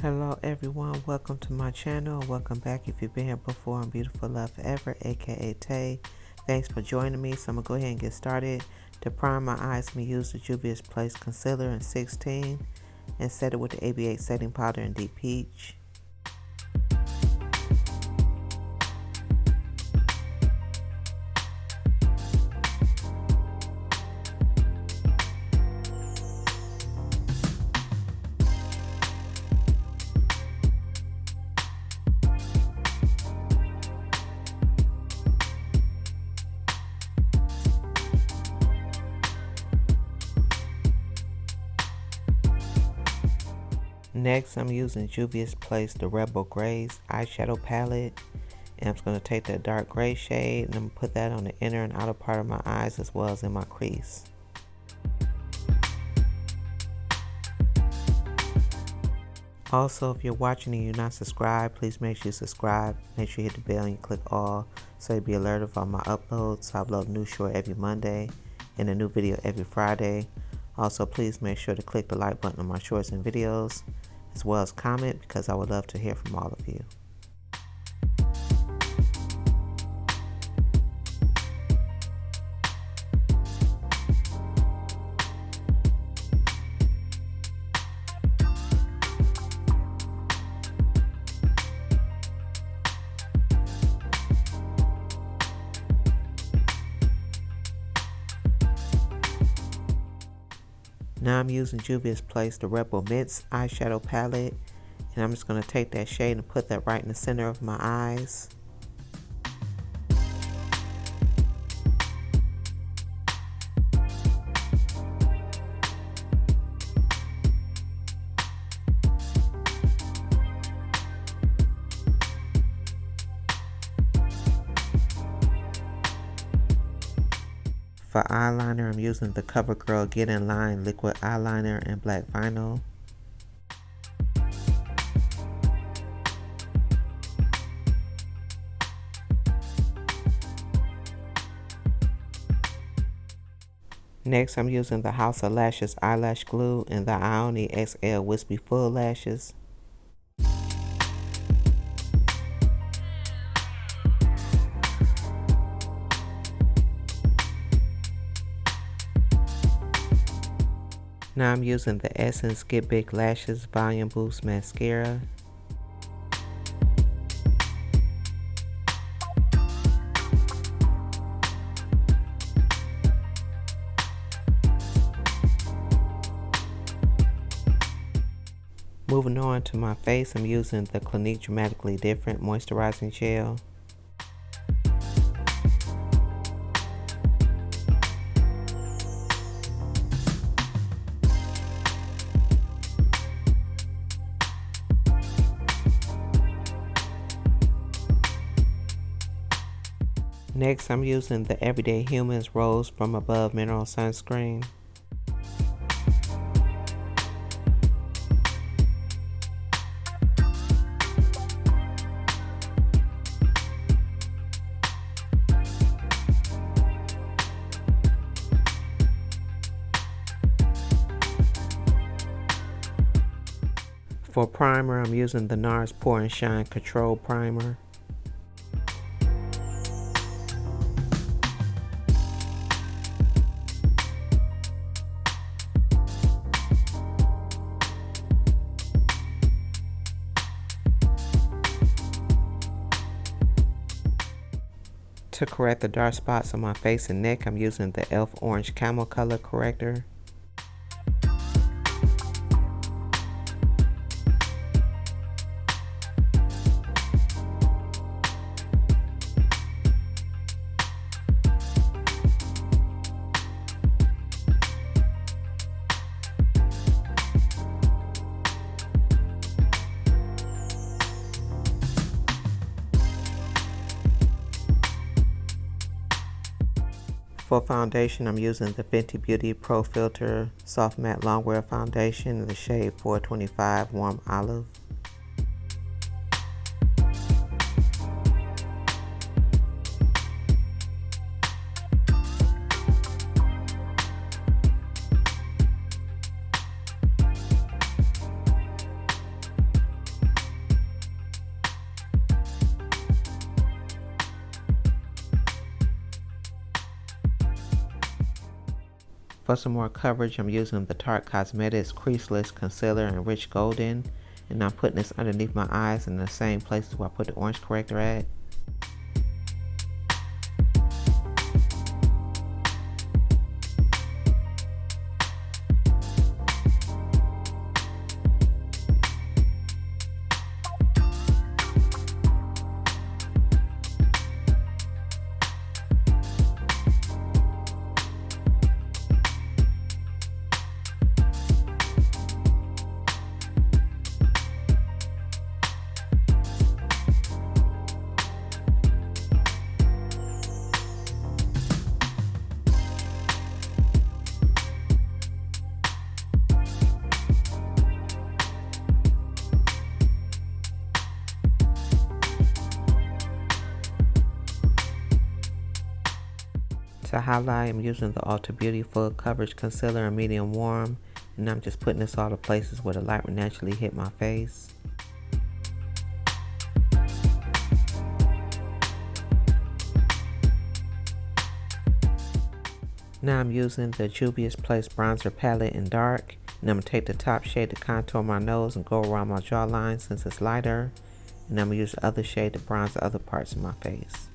Hello everyone, welcome to my channel. Welcome back if you've been here before. I'm Beautiful Love Forever, aka Tay. Thanks for joining me. So I'm gonna go ahead and get started. To prime my eyes, I'm gonna use the Juvia's Place Concealer in 16 and set it with the AB8 setting powder in Deep Peach. Next, I'm using Juvia's Place the Rebel Grays eyeshadow palette, and I'm just going to take that dark gray shade and I'm going to put that on the inner and outer part of my eyes as well as in my crease. Also, if you're watching and you're not subscribed, please make sure you subscribe. Make sure you hit the bell and you click all so you'll be alerted of all my uploads. I upload a new short every Monday and a new video every Friday. Also, please make sure to click the like button on my shorts and videos, as well as comment, because I would love to hear from all of you. Now I'm using Juvia's Place the Rebel Mints eyeshadow palette, and I'm just going to take that shade and put that right in the center of my eyes. For eyeliner, I'm using the Covergirl Get In Line liquid eyeliner in black vinyl. Next, I'm using the House of Lashes eyelash glue and the Ioni XL Wispy Full Lashes. Now I'm using the Essence Get Big Lashes Volume Boost Mascara. Moving on to my face, I'm using the Clinique Dramatically Different Moisturizing Gel. Next, I'm using the Everyday Humans Rose From Above Mineral Sunscreen. For primer, I'm using the NARS Pore and Shine Control Primer. To correct the dark spots on my face and neck, I'm using the e.l.f. Orange Camo Color Corrector. For foundation, I'm using the Fenty Beauty Pro Filter Soft Matte Longwear Foundation in the shade 425 Warm Olive. For some more coverage, I'm using the Tarte Cosmetics Creaseless Concealer in Rich Golden, and I'm putting this underneath my eyes in the same places where I put the orange corrector at. To highlight, I'm using the Ultra Beauty Full Coverage Concealer in Medium Warm, and I'm just putting this all the places where the light would naturally hit my face. Now I'm using the Juvia's Place Bronzer Palette in Dark, and I'm going to take the top shade to contour my nose and go around my jawline since it's lighter, and I'm going to use the other shade to bronze the other parts of my face.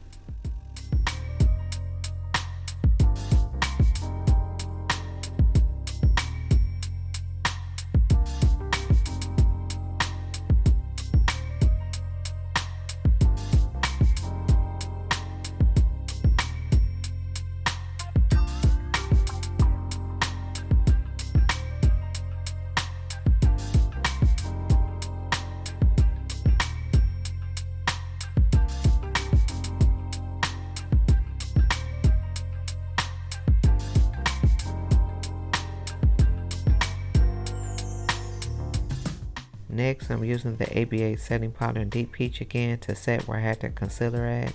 Next, I'm using the ABA setting powder in Deep Peach again to set where I had the concealer at.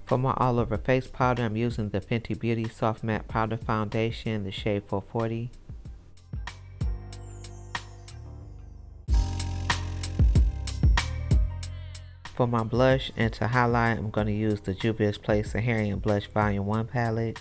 For my all over face powder, I'm using the Fenty Beauty Soft Matte Powder Foundation, the shade 440. For my blush and to highlight, I'm going to use the Juvia's Place Saharian Blush Volume 1 palette.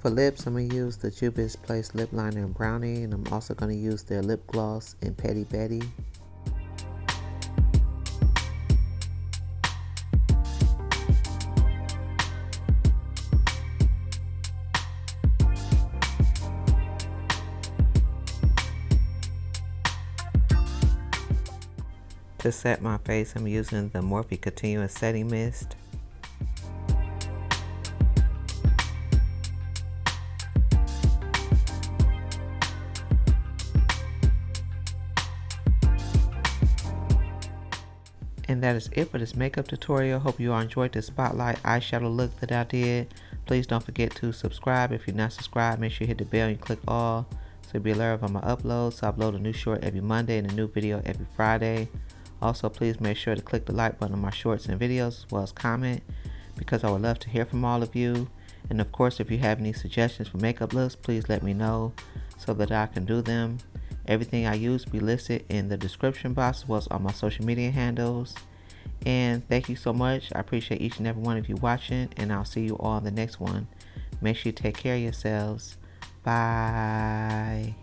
For lips, I'm going to use the Juvia's Place Lip Liner in Brownie, and I'm also going to use their lip gloss in Petty Betty. To set my face, I'm using the Morphe Continuous Setting Mist. And that is it for this makeup tutorial. Hope you all enjoyed the Spotlight eyeshadow look that I did. Please don't forget to subscribe. If you're not subscribed, make sure you hit the bell and click all so you'll be alerted of my uploads. So I upload a new short every Monday and a new video every Friday. Also, please make sure to click the like button on my shorts and videos as well as comment, because I would love to hear from all of you. And of course, if you have any suggestions for makeup looks, please let me know so that I can do them. Everything I use will be listed in the description box as well as on my social media handles. And thank you so much. I appreciate each and every one of you watching, and I'll see you all in the next one. Make sure you take care of yourselves. Bye.